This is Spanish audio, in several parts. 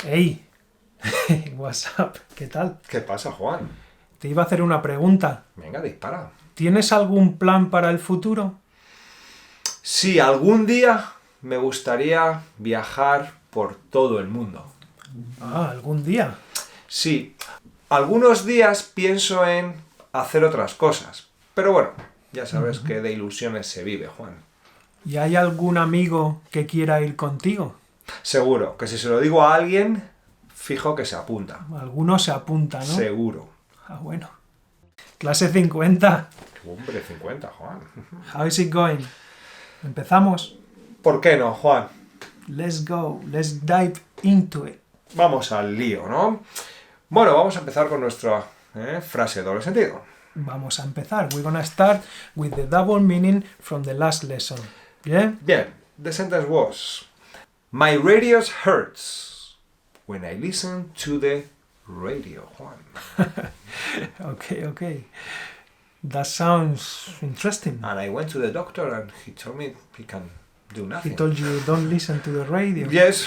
Hey, what's up? ¿Qué tal? ¿Qué pasa, Juan? Te iba a hacer una pregunta. Venga, dispara. ¿Tienes algún plan para el futuro? Sí, algún día me gustaría viajar por todo el mundo. ¿Algún día? Sí, algunos días pienso en hacer otras cosas. Pero bueno, ya sabes que de ilusiones se vive, Juan. ¿Y hay algún amigo que quiera ir contigo? Seguro que si se lo digo a alguien, fijo que se apunta. Alguno se apunta, ¿no? Seguro. Bueno. Clase 50. Hombre, 50, Juan. How is it going? ¿Empezamos? ¿Por qué no, Juan? Let's go. Let's dive into it. Vamos al lío, ¿no? Bueno, vamos a empezar con nuestra frase de doble sentido. Vamos a empezar. We're gonna start with the double meaning from the last lesson. ¿Yeah? Bien, the sentence was: My radio hurts when I listen to the radio, Juan. Okay. That sounds interesting. And I went to the doctor and he told me he can do He nothing. told you don't listen to the radio. Yes.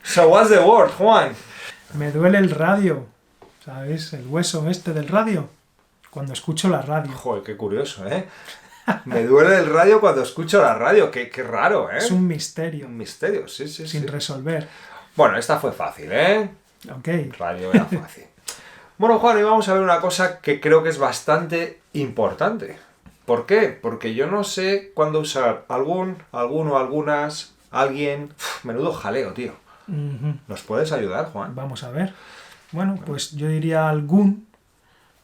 So what's the word, Juan? Me duele el radio. ¿Sabes? El hueso este del radio. Cuando escucho la radio. Joder, qué curioso, ¿eh? Me duele el radio cuando escucho la radio. Qué raro, ¿eh? Es un misterio. Un misterio, sí. Sin resolver. Bueno, esta fue fácil, ¿eh? Ok. Radio era fácil. Bueno, Juan, hoy vamos a ver una cosa que creo que es bastante importante. ¿Por qué? Porque yo no sé cuándo usar alguno, algunas, alguien. Menudo jaleo, tío. Ujú. ¿Nos puedes ayudar, Juan? Vamos a ver. Bueno, pues yo diría algún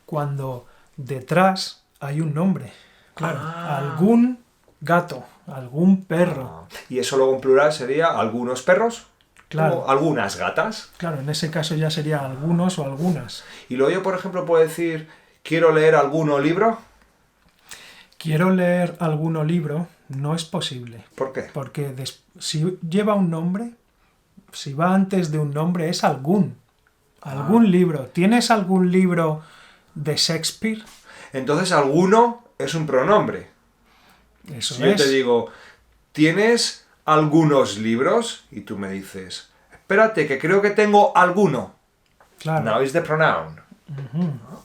cuando detrás hay un nombre. Claro. Algún gato. Algún perro. Y eso luego en plural sería algunos perros. Claro. O algunas gatas. Claro, en ese caso ya sería algunos o algunas. Y luego yo, por ejemplo, puedo decir, quiero leer algún libro. Quiero leer algún libro. No es posible. ¿Por qué? Porque si lleva un nombre, si va antes de un nombre, es algún. Algún libro. ¿Tienes algún libro de Shakespeare? Entonces, alguno es un pronombre. Eso Si yo es. te digo, ¿tienes algunos libros? Y tú me dices, espérate, que creo que tengo alguno. Claro. Now is the pronoun.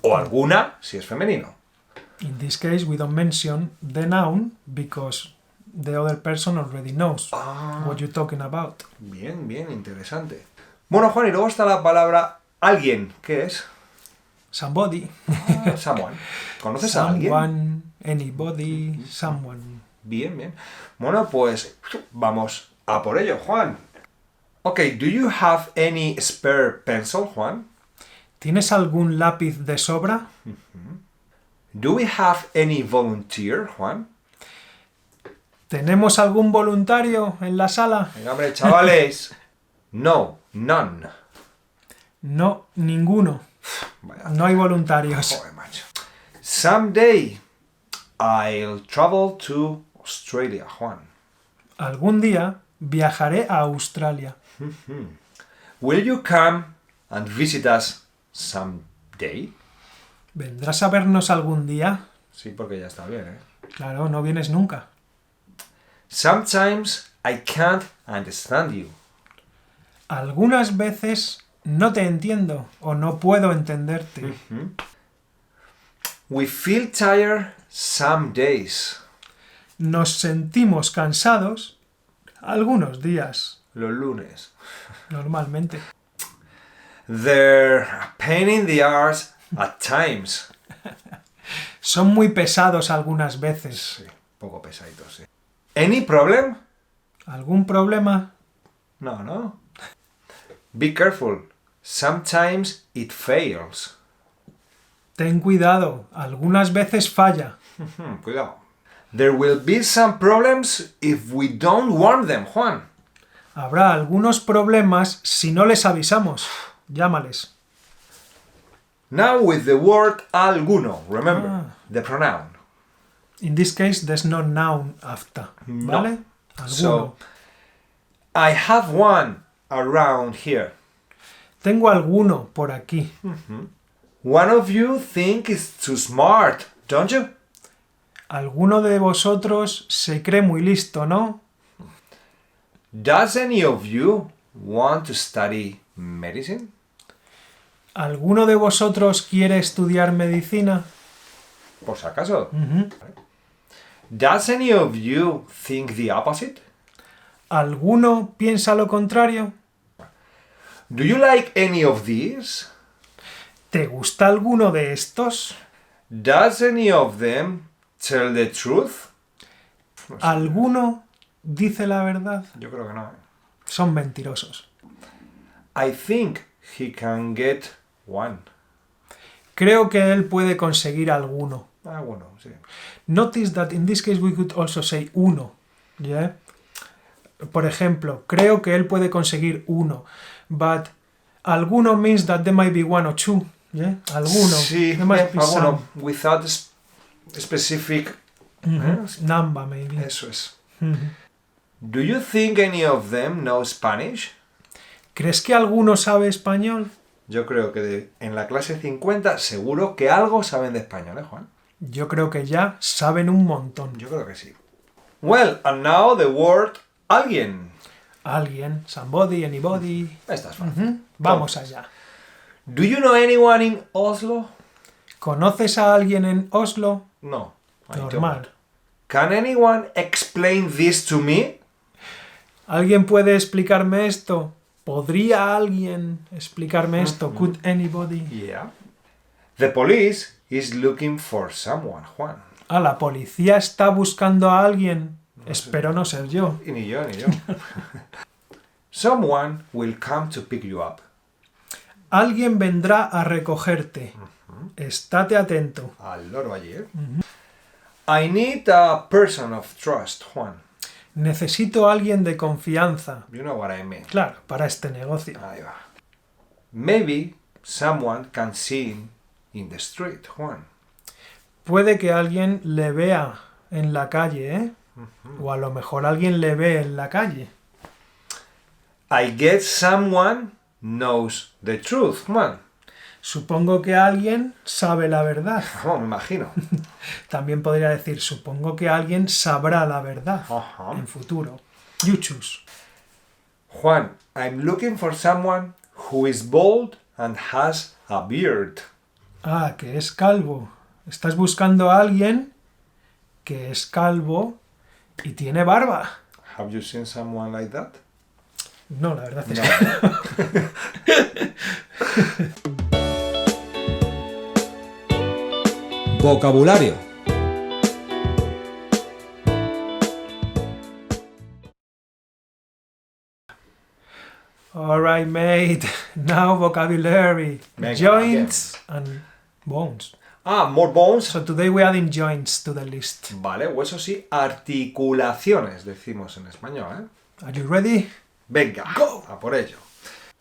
O alguna, si es femenino. In this case, we don't mention the noun because the other person already knows what you're talking about. Bien, interesante. Bueno, Juan, y luego está la palabra alguien. ¿Qué es? Somebody. Someone. ¿Conoces a alguien? Someone, anybody, someone. Bien. Bueno, pues vamos a por ello, Juan. Ok, do you have any spare pencil, Juan? ¿Tienes algún lápiz de sobra? Do we have any volunteer, Juan? ¿Tenemos algún voluntario en la sala? Venga, hombre, chavales. No, none. No, ninguno. Vaya, No hay voluntarios. joder, macho. Someday I'll travel to Australia, Juan. Algún día viajaré a Australia. Will you come and visit us someday? ¿Vendrás a vernos algún día? Sí, porque ya está bien, ¿eh? Claro, no vienes nunca. Sometimes I can't understand you. Algunas veces no te entiendo o no puedo entenderte. We feel tired some days. Nos sentimos cansados algunos días, Los lunes. normalmente. They're a pain in the arse at times. Son muy pesados algunas veces. Sí, poco pesaditos, sí. Any problem? ¿Algún problema? No. Be careful. Sometimes it fails. Ten cuidado, algunas veces falla. Cuidado. There will be some problems if we don't warn them, Juan. Habrá algunos problemas si no les avisamos. Llámales. Now with the word alguno. Remember, the pronoun. In this case, there's no noun after. ¿Vale? Alguno. So, I have one around here. Tengo alguno por aquí. One of you think it's too smart, don't you? Alguno de vosotros se cree muy listo, ¿no? Does any of you want to study medicine? ¿Alguno de vosotros quiere estudiar medicina? Por si acaso. Ujú. Does any of you think the opposite? ¿Alguno piensa lo contrario? Do you like any of these? ¿Te gusta alguno de estos? Does any of them tell the truth? No sé. ¿Alguno dice la verdad? Yo creo que no. Son mentirosos. I think he can get one. Creo que él puede conseguir alguno. Ah, bueno, sí. Notice that in this case we could also say uno. ¿Yeah? Por ejemplo, creo que él puede conseguir uno. But alguno means that there might be one or two. ¿Yeah? Alguno. Sí, There must be alguno. some. Without specific... Number, maybe. Eso es. Ujú. Do you think any of them know Spanish? ¿Crees que alguno sabe español? Yo creo que en la clase 50 seguro que algo saben de español, ¿eh, Juan? Yo creo que ya saben un montón. Yo creo que sí. Well, and now the word alguien. Alguien, somebody, anybody. Esta es fácil. Ujú. Vamos allá. Do you know anyone in Oslo? ¿Conoces a alguien en Oslo? No. I Normal. don't. Can anyone explain this to me? ¿Alguien puede explicarme esto? ¿Podría alguien explicarme esto? Could anybody? Yeah. The police is looking for someone, Juan. Ah, la policía está buscando a alguien. Espero no ser yo. Y ni yo, ni yo. Someone will come to pick you up. Alguien vendrá a recogerte. Estate atento. Al loro allí, ¿eh? I need a person of trust, Juan. Necesito a alguien de confianza. You know what I mean. Claro, para este negocio. Ahí va. Maybe someone can see him in the street, Juan. Puede que alguien le vea en la calle, ¿eh? O a lo mejor alguien le ve en la calle. I guess someone knows the truth, Juan. Supongo que alguien sabe la verdad. Oh, me imagino. También podría decir, supongo que alguien sabrá la verdad Ajá. en futuro. You choose. Juan, I'm looking for someone who is bald and has a beard. Ah, que es calvo. Estás buscando a alguien que es calvo y tiene barba. Have you seen someone like that? No, la verdad es No. que... Vocabulario. Alright, mate. Now vocabulary. Venga, Joints and bones. Ah, more bones. So today we're adding joints to the list. Vale, huesos y articulaciones, decimos en español, ¿eh? Are you ready? Venga, a por ello.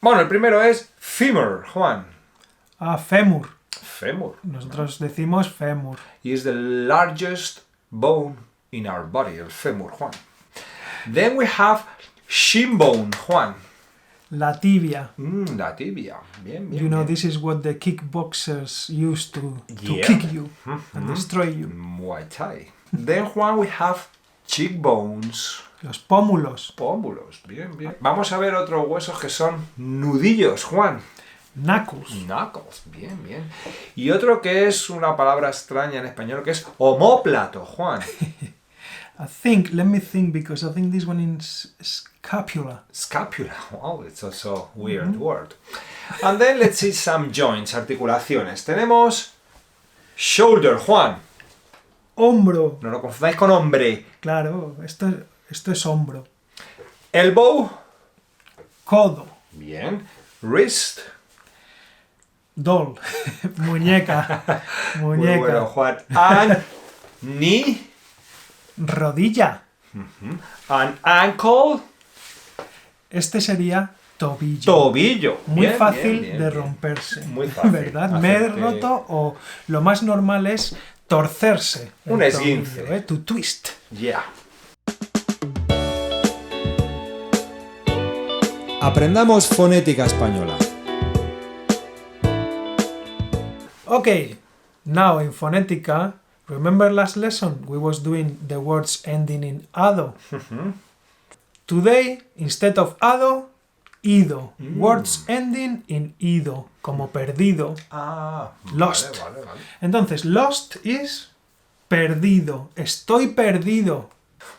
Bueno, el primero es femur, Juan. Ah, fémur. Fémur. Nosotros decimos fémur. Is the largest bone in our body, el fémur, Juan. Then we have shin bone, Juan. La tibia. La tibia. Bien, bien. You know, bien. this is what the kickboxers use to Yeah. kick you and destroy you. Muay Thai. Then, Juan, we have cheekbones. Los pómulos. Pómulos. Bien, bien. Vamos a ver otros huesos que son nudillos, Juan. Knuckles. Knuckles. Bien, bien. Y otro que es una palabra extraña en español, que es omóplato, Juan. Let me think, because I think this one is scapula. Scapula. Wow, it's also a weird word. And then let's see some joints, articulaciones. Tenemos shoulder, Juan. Hombro. No lo confundáis con hombre. Claro, esto es hombro. Elbow. Codo. Bien. Wrist. Doll. Muñeca. Muy Muñeca. bueno, Juan. And knee. Rodilla. And ankle. Este sería tobillo. Tobillo. Muy Bien, fácil bien, bien, de bien. romperse. Muy fácil. ¿Verdad? Me he Hacerte- roto, o lo más normal es torcerse. el Un esguince. tobillo, ¿eh? To twist. Yeah. Aprendamos fonética española. Okay, now in phonetica, remember last lesson we was doing the words ending in ado. Today, instead of ado, ido. Words ending in ido, como perdido. Ah, Lost. Vale. Entonces, lost is perdido. Estoy perdido.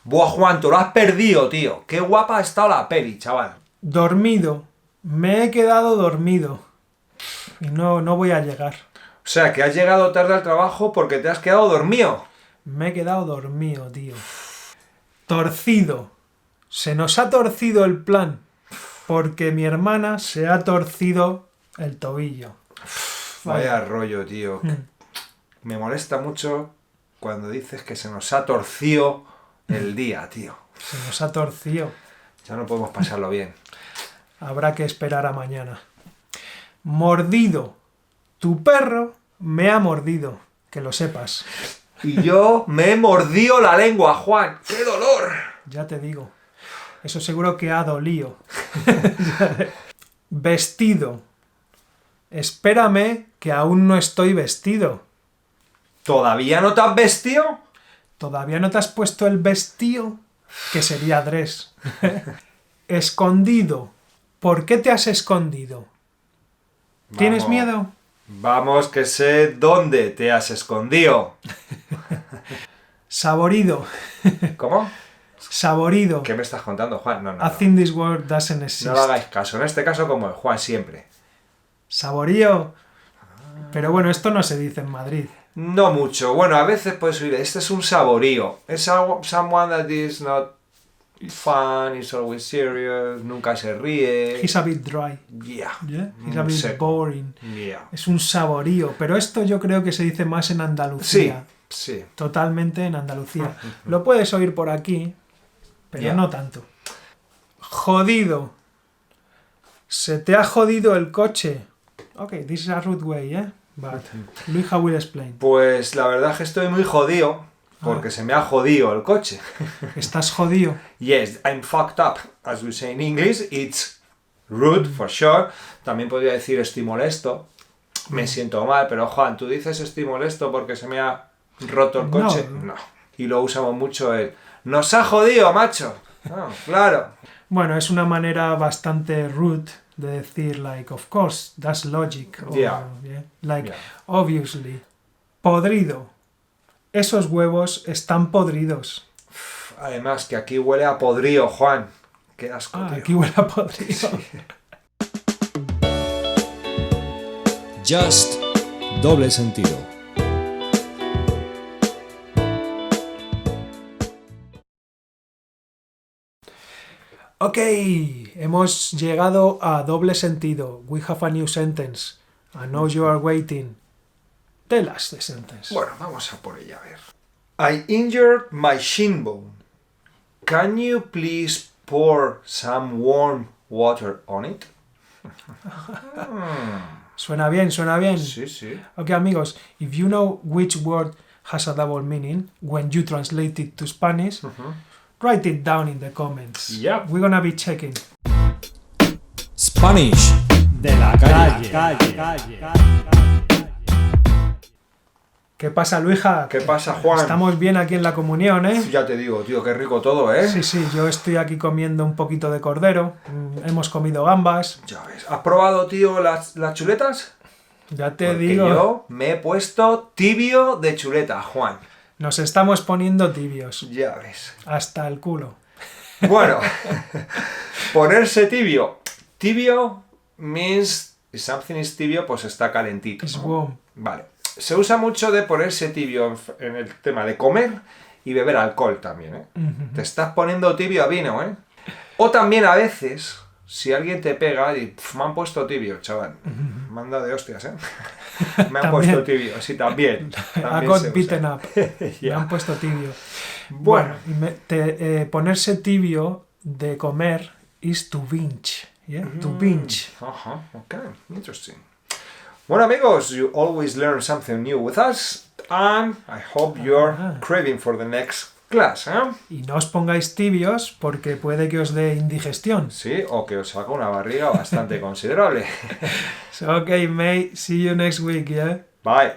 Buah, Juan, tú lo has perdido, tío. Qué guapa ha estado la peli, chaval. Dormido. Me he quedado dormido. Y no voy a llegar. O sea, que has llegado tarde al trabajo porque te has quedado dormido. Me he quedado dormido, tío. Torcido. Se nos ha torcido el plan. Porque mi hermana se ha torcido el tobillo. Vaya rollo, tío. Me molesta mucho cuando dices que se nos ha torcido el día, tío. Se nos ha torcido. Ya no podemos pasarlo bien. Habrá que esperar a mañana. Mordido. Tu perro me ha mordido. Que lo sepas. Y yo me he mordido la lengua, Juan. ¡Qué dolor! Ya te digo. Eso seguro que ha dolido. Vestido. Espérame, que aún no estoy vestido. ¿Todavía no te has vestido? ¿Todavía no te has puesto el vestido? Que sería dress. Escondido. ¿Por qué te has escondido? ¿Tienes Vamos. miedo? Vamos, que sé dónde te has escondido. Saborido. ¿Cómo? Saborido. ¿Qué me estás contando, Juan? No. I think this word doesn't exist. No le hagáis caso. En este caso, como el Juan siempre. Saborío. Pero bueno, esto no se dice en Madrid. No mucho. Bueno, a veces puedes oír, este es un saborío. Es someone that is not fun, is always serious, nunca se ríe. He's a bit dry. Yeah. Yeah? He's a bit Seco. boring. Yeah. Es un saborío. Pero esto yo creo que se dice más en Andalucía. Sí. Totalmente en Andalucía. Lo puedes oír por aquí, pero Ya. no tanto. Jodido. Se te ha jodido el coche. Ok, this is a rude way, eh? But Luija will explain. Pues la verdad es que estoy muy jodido porque se me ha jodido el coche. Estás jodido. Yes, I'm fucked up. As we say in English, it's rude for sure. También podría decir estoy molesto. Me siento mal, pero Juan, ¿tú dices estoy molesto porque se me ha roto el coche? No. Y lo usamos mucho el ¡nos ha jodido, macho! Ah, claro. Bueno, es una manera bastante rude de decir, like, of course, that's logic. Or, Yeah. Like, Yeah. obviously. Podrido. Esos huevos están podridos. Además, que aquí huele a podrido, Juan. Qué asco, tío. Aquí huele a podrido. Just doble sentido. Ok, hemos llegado a doble sentido. We have a new sentence. I know you are waiting. Tell us the sentence. Bueno, vamos a por ella, a ver. I injured my shin bone. Can you please pour some warm water on it? Suena bien, suena bien. Sí, sí. Ok, amigos, if you know which word has a double meaning when you translate it to Spanish, write it down in the comments. Yep. We're gonna be checking. Spanish de la calle. ¿Qué pasa, Luija? ¿Qué pasa, Juan? Estamos bien aquí en la comunión, ¿eh? Ya te digo, tío, qué rico todo, ¿eh? Sí, yo estoy aquí comiendo un poquito de cordero. Hemos comido gambas. Ya ves. ¿Has probado, tío, las chuletas? Ya te Porque digo, yo me he puesto tibio de chuleta, Juan. nos estamos poniendo tibios. Ya ves. Hasta el culo. Bueno, ponerse tibio. Tibio means if something is tibio, pues está calentito. It's ¿no? warm. Vale. Se usa mucho de ponerse tibio en el tema de comer y beber alcohol también, ¿eh? Te estás poniendo tibio a vino, ¿eh? O también a veces, si alguien te pega y me han puesto tibio, chaval. Manda de hostias, ¿eh? Me han También. puesto tibio, sí, también. I También got se usa. beaten up. Me Ya. han puesto tibio. Bueno. Y ponerse tibio de comer is to binge. Yeah? To binge. Ajá, ok, interesting. Bueno, amigos, you always learn something new with us, and I hope you're craving for the next class, ¿eh? Y no os pongáis tibios porque puede que os dé indigestión. Sí, o que os saca una barriga bastante considerable. So, okay, mate. See you next week, yeah? Bye.